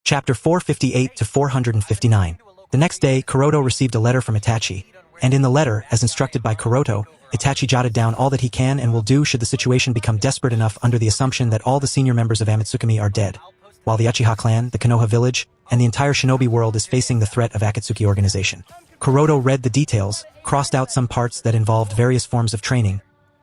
Chapter 458 to 459. The next day, Kuroto received a letter from Itachi, and in the letter, as instructed by Kuroto, Itachi jotted down all that he can and will do should the situation become desperate enough under the assumption that all the senior members of Amatsukami are dead, while the Uchiha clan, the Konoha village, and the entire shinobi world is facing the threat of Akatsuki organization. Kuroto read the details, crossed out some parts that involved various forms of training,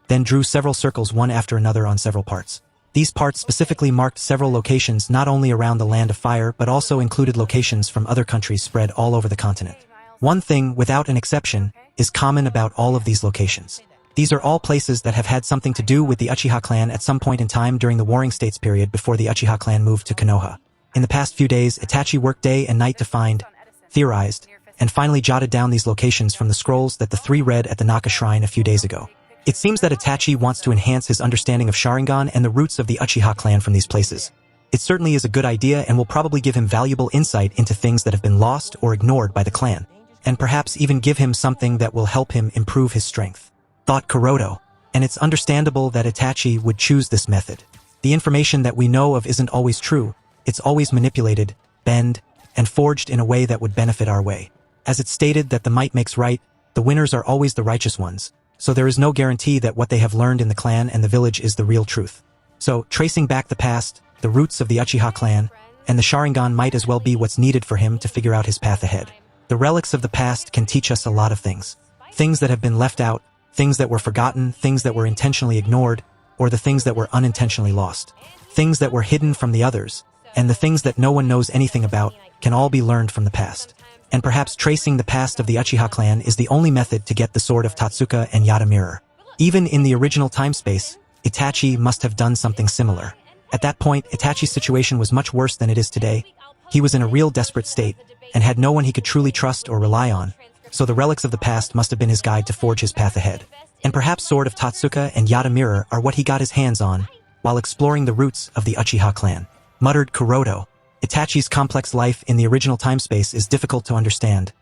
then drew several circles one after another on several parts. These parts specifically marked several locations not only around the Land of Fire but also included locations from other countries spread all over the continent. One thing, without an exception, is common about all of these locations. These are all places that have had something to do with the Uchiha clan at some point in time during the Warring States period before the Uchiha clan moved to Konoha. In the past few days, Itachi worked day and night to find, theorized, and finally jotted down these locations from the scrolls that the three read at the Naka Shrine a few days ago. It seems that Itachi wants to enhance his understanding of Sharingan and the roots of the Uchiha clan from these places. It certainly is a good idea and will probably give him valuable insight into things that have been lost or ignored by the clan, and perhaps even give him something that will help him improve his strength, thought Kuroto, and it's understandable that Itachi would choose this method. The information that we know of isn't always true, it's always manipulated, bent, and forged in a way that would benefit our way. As it's stated that the might makes right, the winners are always the righteous ones, so there is no guarantee that what they have learned in the clan and the village is the real truth. So, tracing back the past, the roots of the Uchiha clan, and the Sharingan might as well be what's needed for him to figure out his path ahead. The relics of the past can teach us a lot of things. Things that have been left out, things that were forgotten, things that were intentionally ignored, or the things that were unintentionally lost. Things that were hidden from the others, and the things that no one knows anything about, can all be learned from the past. And perhaps tracing the past of the Uchiha clan is the only method to get the sword of Totsuka and Yata Mirror. Even in the original time-space, Itachi must have done something similar. At that point, Itachi's situation was much worse than it is today. He was in a real desperate state, and had no one he could truly trust or rely on, so the relics of the past must have been his guide to forge his path ahead. And perhaps Sword of Totsuka and Yata Mirror are what he got his hands on, while exploring the roots of the Uchiha clan, muttered Kuroto. Itachi's complex life in the original time-space is difficult to understand.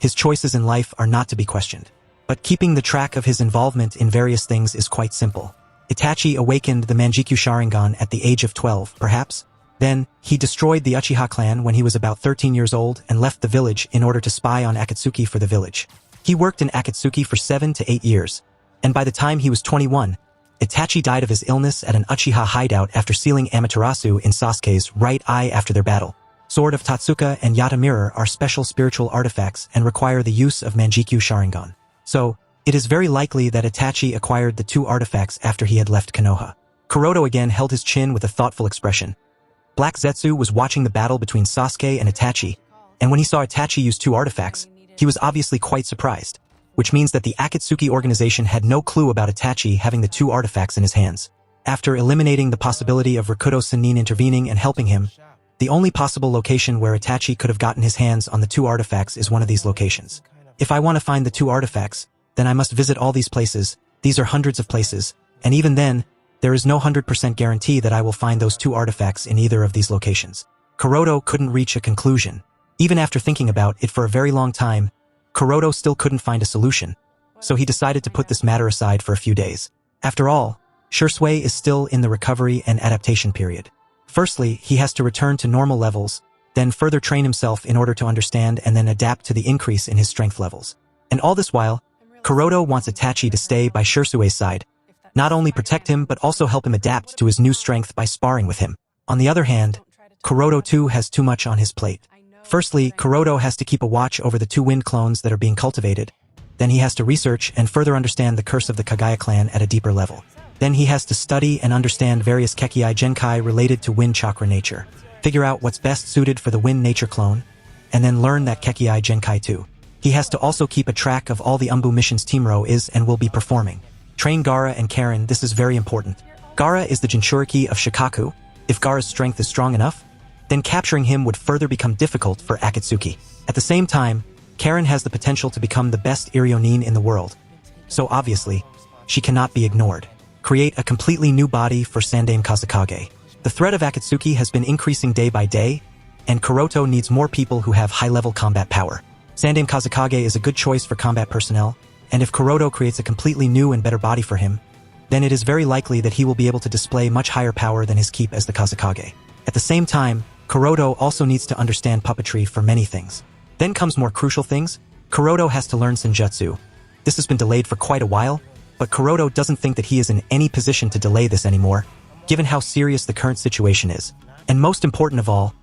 His choices in life are not to be questioned. But keeping the track of his involvement in various things is quite simple. Itachi awakened the Manjikyu Sharingan at the age of 12, perhaps? Then, he destroyed the Uchiha clan when he was about 13 years old and left the village in order to spy on Akatsuki for the village. He worked in Akatsuki for 7 to 8 years, and by the time he was 21, Itachi died of his illness at an Uchiha hideout after sealing Amaterasu in Sasuke's right eye after their battle. Sword of Totsuka and Yata Mirror are special spiritual artifacts and require the use of Manjikyu Sharingan. So, it is very likely that Itachi acquired the two artifacts after he had left Konoha. Kuroto again held his chin with a thoughtful expression. Black Zetsu was watching the battle between Sasuke and Itachi, and when he saw Itachi use two artifacts, he was obviously quite surprised, which means that the Akatsuki organization had no clue about Itachi having the two artifacts in his hands. After eliminating the possibility of Rakuto Sennin intervening and helping him, the only possible location where Itachi could have gotten his hands on the two artifacts is one of these locations. If I want to find the two artifacts, then I must visit all these places. These are hundreds of places, and even then, there is no 100% guarantee that I will find those two artifacts in either of these locations. Kuroto couldn't reach a conclusion. Even after thinking about it for a very long time, Kuroto still couldn't find a solution, so he decided to put this matter aside for a few days. After all, Shursui is still in the recovery and adaptation period. Firstly, he has to return to normal levels, then further train himself in order to understand and then adapt to the increase in his strength levels. And all this while, Kuroto wants Itachi to stay by Shursui's side, not only protect him but also help him adapt to his new strength by sparring with him. On the other hand, Kuroto too has too much on his plate. Firstly, Kuroto has to keep a watch over the two wind clones that are being cultivated. Then he has to research and further understand the curse of the Kagaya clan at a deeper level. Then he has to study and understand various Kekkei Genkai related to wind chakra nature, figure out what's best suited for the wind nature clone, and then learn that Kekkei Genkai too. He has to also keep a track of all the Umbu missions Teamro is and will be performing. Train Gaara and Karen, this is very important. Gaara is the Jinchuriki of Shikaku. If Gaara's strength is strong enough, then capturing him would further become difficult for Akatsuki. At the same time, Karen has the potential to become the best Iryonin in the world. So obviously, she cannot be ignored. Create a completely new body for Sandaime Kazekage. The threat of Akatsuki has been increasing day by day, and Kuroto needs more people who have high-level combat power. Sandaime Kazekage is a good choice for combat personnel, and if Kuroto creates a completely new and better body for him, then it is very likely that he will be able to display much higher power than his keep as the Kazekage. At the same time, Kuroto also needs to understand puppetry for many things. Then comes more crucial things. Kuroto has to learn Senjutsu. This has been delayed for quite a while, but Kuroto doesn't think that he is in any position to delay this anymore, given how serious the current situation is. And most important of all,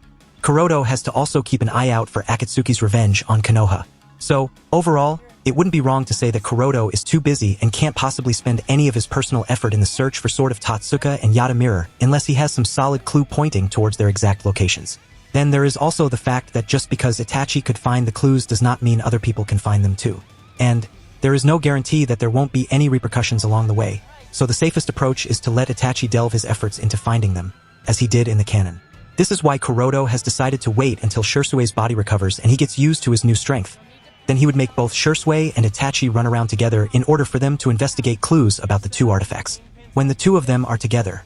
Kuroto has to also keep an eye out for Akatsuki's revenge on Konoha. So, overall, it wouldn't be wrong to say that Kuroto is too busy and can't possibly spend any of his personal effort in the search for Sword of Totsuka and Yata Mirror unless he has some solid clue pointing towards their exact locations. Then there is also the fact that just because Itachi could find the clues does not mean other people can find them too. And there is no guarantee that there won't be any repercussions along the way, so the safest approach is to let Itachi delve his efforts into finding them, as he did in the canon. This is why Kuroto has decided to wait until Shusue's body recovers and he gets used to his new strength. Then he would make both Shusue and Itachi run around together in order for them to investigate clues about the two artifacts. When the two of them are together,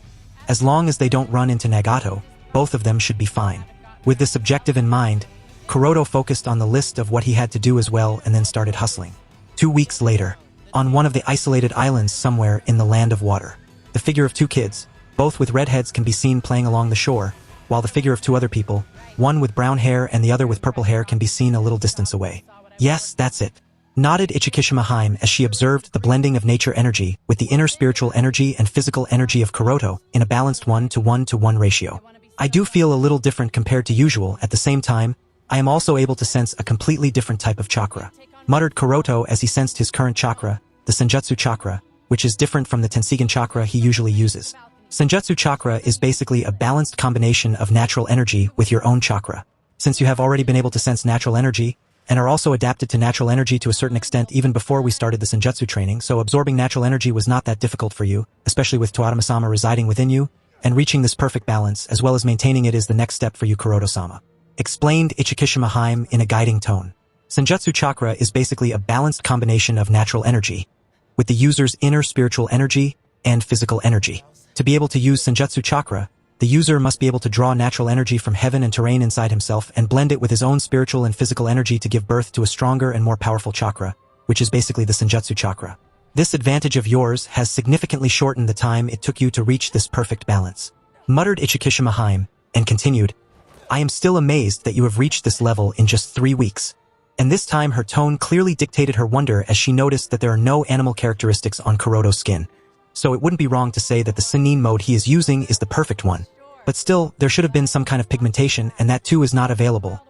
as long as they don't run into Nagato, both of them should be fine. With this objective in mind, Kuroto focused on the list of what he had to do as well and then started hustling. 2 weeks later, on one of the isolated islands somewhere in the land of water, the figure of two kids, both with red heads, can be seen playing along the shore, while the figure of two other people, one with brown hair and the other with purple hair, can be seen a little distance away. Yes, that's it, nodded Ichikishima Haim as she observed the blending of nature energy with the inner spiritual energy and physical energy of Kuroto in a balanced 1:1:1 ratio. I do feel a little different compared to usual. At the same time, I am also able to sense a completely different type of chakra, muttered Kuroto as he sensed his current chakra, the Senjutsu chakra, which is different from the Tenseigan chakra he usually uses. Senjutsu chakra is basically a balanced combination of natural energy with your own chakra. Since you have already been able to sense natural energy, and are also adapted to natural energy to a certain extent even before we started the Senjutsu training, so absorbing natural energy was not that difficult for you, especially with Toarama-sama residing within you, and reaching this perfect balance as well as maintaining it is the next step for you, Kuroto-sama, explained Ichikishima Haim in a guiding tone. Senjutsu chakra is basically a balanced combination of natural energy, with the user's inner spiritual energy and physical energy. To be able to use Senjutsu chakra, the user must be able to draw natural energy from heaven and terrain inside himself and blend it with his own spiritual and physical energy to give birth to a stronger and more powerful chakra, which is basically the Senjutsu chakra. This advantage of yours has significantly shortened the time it took you to reach this perfect balance, muttered Ichikishima Haim, and continued, I am still amazed that you have reached this level in just 3 weeks. And this time her tone clearly dictated her wonder as she noticed that there are no animal characteristics on Kuroto's skin. So it wouldn't be wrong to say that the Sennin mode he is using is the perfect one. But still, there should have been some kind of pigmentation, and that too is not available.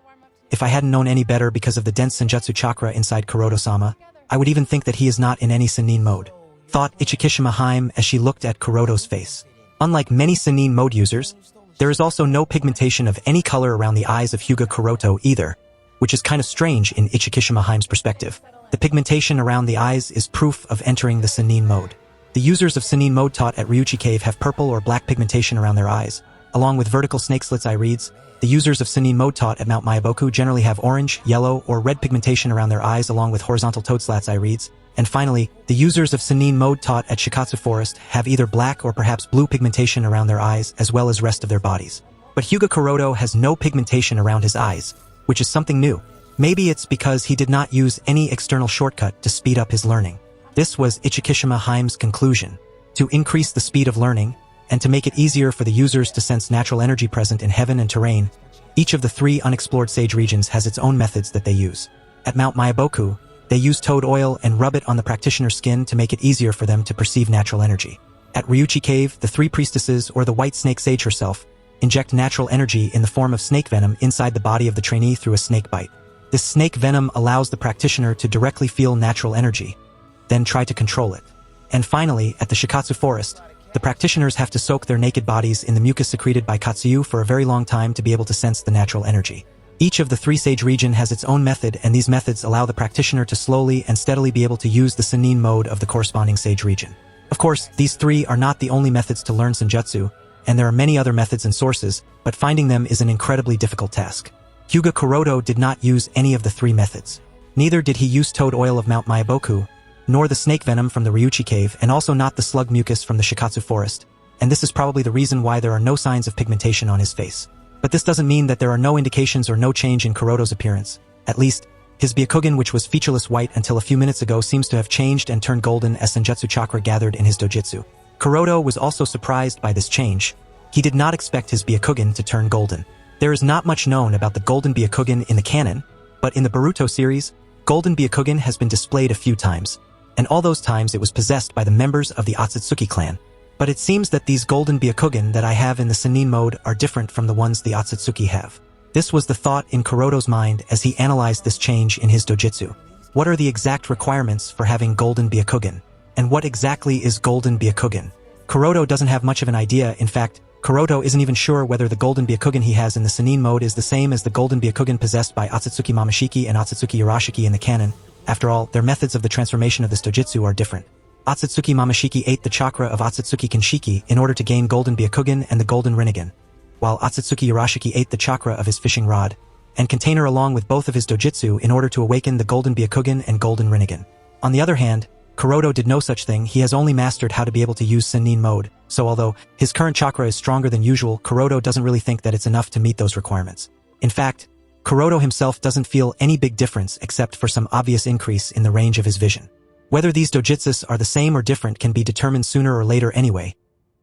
If I hadn't known any better because of the dense Senjutsu chakra inside Kuroto-sama, I would even think that he is not in any Sennin mode, thought Ichikishima Haim as she looked at Kuroto's face. Unlike many Sennin mode users, there is also no pigmentation of any color around the eyes of Hyuga Kuroto either, which is kind of strange in Ichikishima Haim's perspective. The pigmentation around the eyes is proof of entering the Sennin mode. The users of Sennin mode taught at Ryuchi Cave have purple or black pigmentation around their eyes, along with vertical snake slits irides. The users of Sennin mode taught at Mount Mayaboku generally have orange, yellow, or red pigmentation around their eyes along with horizontal toad slats irides. And finally, the users of Sennin mode taught at Shikatsu Forest have either black or perhaps blue pigmentation around their eyes as well as rest of their bodies. But Hyuga Kuroto has no pigmentation around his eyes, which is something new. Maybe it's because he did not use any external shortcut to speed up his learning. This was Ichikishima Haim's conclusion. To increase the speed of learning, and to make it easier for the users to sense natural energy present in heaven and terrain, each of the 3 unexplored sage regions has its own methods that they use. At Mount Mayaboku, they use toad oil and rub it on the practitioner's skin to make it easier for them to perceive natural energy. At Ryuchi Cave, the 3 priestesses or the white snake sage herself inject natural energy in the form of snake venom inside the body of the trainee through a snake bite. This snake venom allows the practitioner to directly feel natural energy, then try to control it. And finally, at the Shikatsu Forest, the practitioners have to soak their naked bodies in the mucus secreted by Katsuyu for a very long time to be able to sense the natural energy. Each of the 3 sage region has its own method, and these methods allow the practitioner to slowly and steadily be able to use the Sennin mode of the corresponding sage region. Of course, these 3 are not the only methods to learn Senjutsu, and there are many other methods and sources, but finding them is an incredibly difficult task. Hyuga Kuroto did not use any of the 3 methods. Neither did he use toad oil of Mount Mayaboku, nor the snake venom from the Ryuchi Cave, and also not the slug mucus from the Shikatsu Forest, and this is probably the reason why there are no signs of pigmentation on his face. But this doesn't mean that there are no indications or no change in Kuroto's appearance. At least, his Byakugan, which was featureless white until a few minutes ago, seems to have changed and turned golden as Senjutsu chakra gathered in his dojutsu. Kuroto was also surprised by this change. He did not expect his Byakugan to turn golden. There is not much known about the Golden Byakugan in the canon, but in the Boruto series, Golden Byakugan has been displayed a few times, and all those times it was possessed by the members of the Otsutsuki clan. But it seems that these Golden Byakugan that I have in the Sannin mode are different from the ones the Otsutsuki have. This was the thought in Kuroto's mind as he analyzed this change in his dojutsu. What are the exact requirements for having Golden Byakugan? And what exactly is Golden Byakugan? Kuroto doesn't have much of an idea. In fact, Kuroto isn't even sure whether the Golden Byakugan he has in the Sannin mode is the same as the Golden Byakugan possessed by Otsutsuki Momoshiki and Otsutsuki Urashiki in the canon. After all, their methods of the transformation of this dojutsu are different. Otsutsuki Momoshiki ate the chakra of Otsutsuki Kinshiki in order to gain Golden Byakugan and the Golden Rinnegan, while Otsutsuki Urashiki ate the chakra of his fishing rod and container along with both of his dojutsu in order to awaken the Golden Byakugan and Golden Rinnegan. On the other hand, Kuroto did no such thing. He has only mastered how to be able to use Sannin mode, so although his current chakra is stronger than usual, Kuroto doesn't really think that it's enough to meet those requirements. In fact, Kuroto himself doesn't feel any big difference except for some obvious increase in the range of his vision. Whether these dojutsus are the same or different can be determined sooner or later anyway.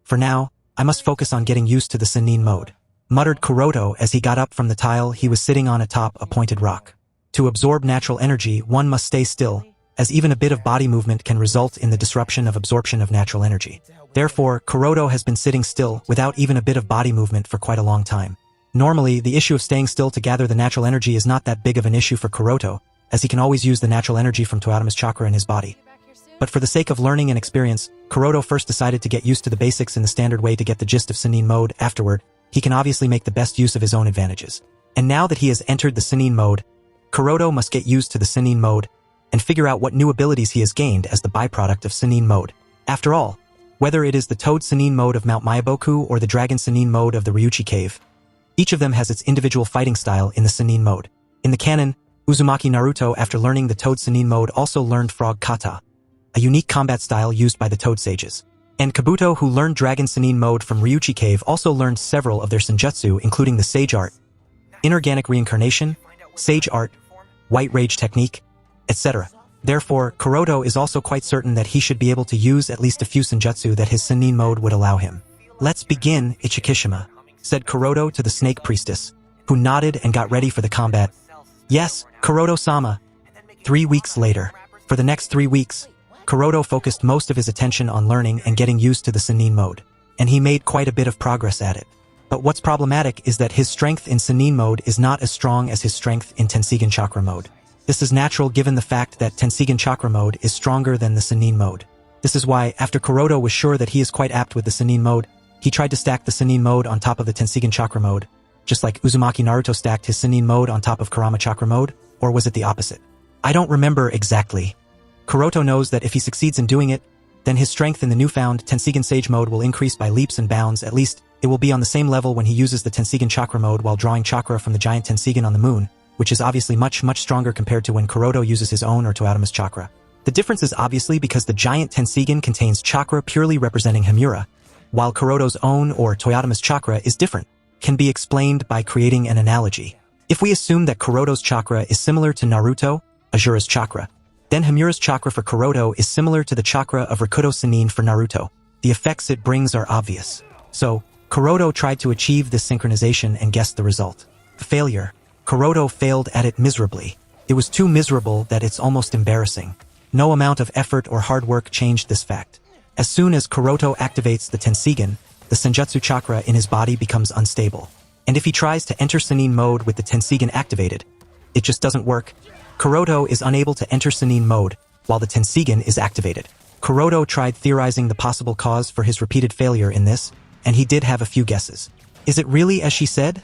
For now, I must focus on getting used to the Sannin mode, muttered Kuroto as he got up from the tile he was sitting on atop a pointed rock. To absorb natural energy, one must stay still, as even a bit of body movement can result in the disruption of absorption of natural energy. Therefore, Kuroto has been sitting still without even a bit of body movement for quite a long time. Normally, the issue of staying still to gather the natural energy is not that big of an issue for Kuroto, as he can always use the natural energy from Toyotoma's chakra in his body. But for the sake of learning and experience, Kuroto first decided to get used to the basics in the standard way to get the gist of Sannin mode. Afterward, he can obviously make the best use of his own advantages. And now that he has entered the Sannin mode, Kuroto must get used to the Sannin mode and figure out what new abilities he has gained as the byproduct of Sannin mode. After all, whether it is the Toad Sannin mode of Mount Myaboku or the Dragon Sannin mode of the Ryuchi Cave, each of them has its individual fighting style in the Sannin mode. In the canon, Uzumaki Naruto, after learning the Toad Sannin mode, also learned Frog Kata, a unique combat style used by the Toad Sages. And Kabuto, who learned Dragon Sannin mode from Ryuchi Cave, also learned several of their senjutsu, including the Sage Art, Inorganic Reincarnation, Sage Art, White Rage Technique, etc. Therefore, Kuroto is also quite certain that he should be able to use at least a few senjutsu that his Sannin mode would allow him. "Let's begin, Ichikishima," said Kuroto to the Snake Priestess, who nodded and got ready for the combat. "Yes, Kuroto-sama." 3 weeks later. For the next 3 weeks, Kuroto focused most of his attention on learning and getting used to the Sannin mode, and he made quite a bit of progress at it. But what's problematic is that his strength in Sannin mode is not as strong as his strength in Tenseigan Chakra mode. This is natural given the fact that Tenseigan Chakra mode is stronger than the Sannin mode. This is why, after Kuroto was sure that he is quite apt with the Sannin mode, he tried to stack the Sannin mode on top of the Tenseigan Chakra mode, just like Uzumaki Naruto stacked his Sannin mode on top of Kurama Chakra mode, or was it the opposite? I don't remember exactly. Kuroto knows that if he succeeds in doing it, then his strength in the newfound Tenseigan Sage mode will increase by leaps and bounds. At least, it will be on the same level when he uses the Tenseigan Chakra mode while drawing chakra from the giant Tenseigan on the moon, which is obviously much stronger compared to when Kuroto uses his own or Toyotoma's chakra. The difference is obviously because the giant Tenseigan contains chakra purely representing Himura, while Kuroto's own or Toyotoma's chakra is different, can be explained by creating an analogy. If we assume that Kuroto's chakra is similar to Naruto, Ajura's chakra, then Himura's chakra for Kuroto is similar to the chakra of Rakuto Sannin for Naruto. The effects it brings are obvious. So, Kuroto tried to achieve this synchronization and guessed the result. Failure. Kuroto failed at it miserably. It was too miserable that it's almost embarrassing. No amount of effort or hard work changed this fact. As soon as Kuroto activates the Tenseigan, the Senjutsu chakra in his body becomes unstable. And if he tries to enter Sannin mode with the Tenseigan activated, it just doesn't work. Kuroto is unable to enter Sannin mode while the Tenseigan is activated. Kuroto tried theorizing the possible cause for his repeated failure in this, and he did have a few guesses. "Is it really as she said?"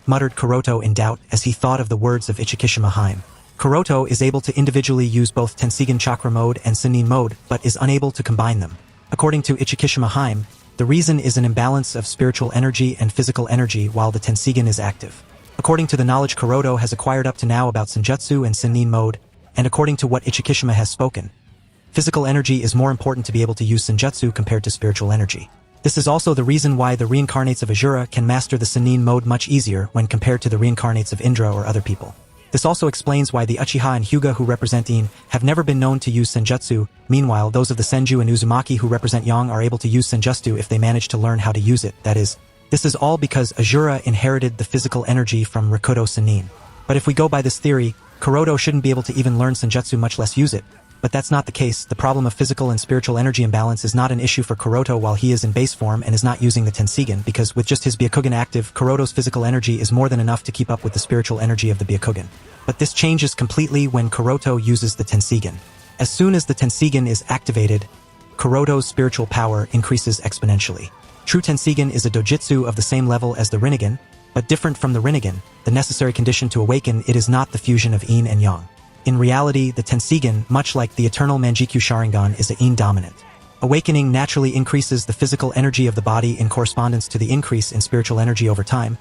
muttered Kuroto in doubt as he thought of the words of Ichikishima Haim. Kuroto is able to individually use both Tenseigan Chakra mode and Sannin mode, but is unable to combine them. According to Ichikishima Haim, the reason is an imbalance of spiritual energy and physical energy while the Tenseigan is active. According to the knowledge Kuroto has acquired up to now about Senjutsu and Sannin mode, and according to what Ichikishima has spoken, physical energy is more important to be able to use Senjutsu compared to spiritual energy. This is also the reason why the reincarnates of Ajura can master the Sannin mode much easier when compared to the reincarnates of Indra or other people. This also explains why the Uchiha and Hyuga who represent Yin have never been known to use Senjutsu. Meanwhile, those of the Senju and Uzumaki who represent Yang are able to use Senjutsu if they manage to learn how to use it. That is, This is all because Azura inherited the physical energy from Rikudo Sannin. But if we go by this theory, Kuroto shouldn't be able to even learn Senjutsu, much less use it. But that's not the case. The problem of physical and spiritual energy imbalance is not an issue for Kuroto while he is in base form and is not using the Tenseigan, because with just his Byakugan active, Kuroto's physical energy is more than enough to keep up with the spiritual energy of the Byakugan. But this changes completely when Kuroto uses the Tenseigan. As soon as the Tenseigan is activated, Kuroto's spiritual power increases exponentially. True Tenseigan is a dojutsu of the same level as the Rinnegan, but different from the Rinnegan, the necessary condition to awaken it is not the fusion of Yin and Yang. In reality, the Tenseigan, much like the eternal Manjikyu Sharingan, is a Yin dominant. Awakening naturally increases the physical energy of the body in correspondence to the increase in spiritual energy over time,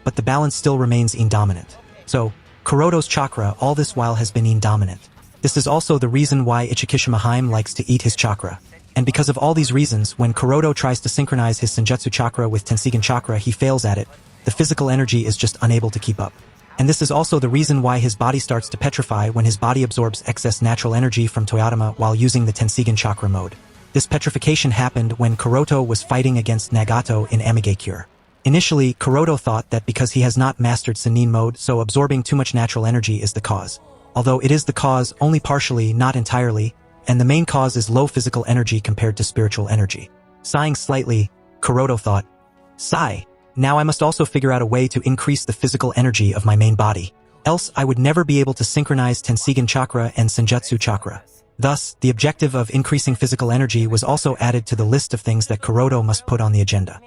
but the balance still remains Yin dominant. So, Kuroto's chakra all this while has been Yin dominant. This is also the reason why Ichikishima Haim likes to eat his chakra. And because of all these reasons, when Kuroto tries to synchronize his Senjutsu chakra with Tenseigan chakra, he fails at it. The physical energy is just unable to keep up. And this is also the reason why his body starts to petrify when his body absorbs excess natural energy from Toyotama while using the Tenseigan chakra mode. This petrification happened when Kuroto was fighting against Nagato in Amigakure. Initially, Kuroto thought that because he has not mastered Sannin mode, so absorbing too much natural energy is the cause. Although it is the cause only partially, not entirely, and the main cause is low physical energy compared to spiritual energy. Sighing slightly, Kuroto thought, "Sigh. Now I must also figure out a way to increase the physical energy of my main body. Else I would never be able to synchronize Tenseigan chakra and Senjutsu chakra." Thus, the objective of increasing physical energy was also added to the list of things that Kuroto must put on the agenda.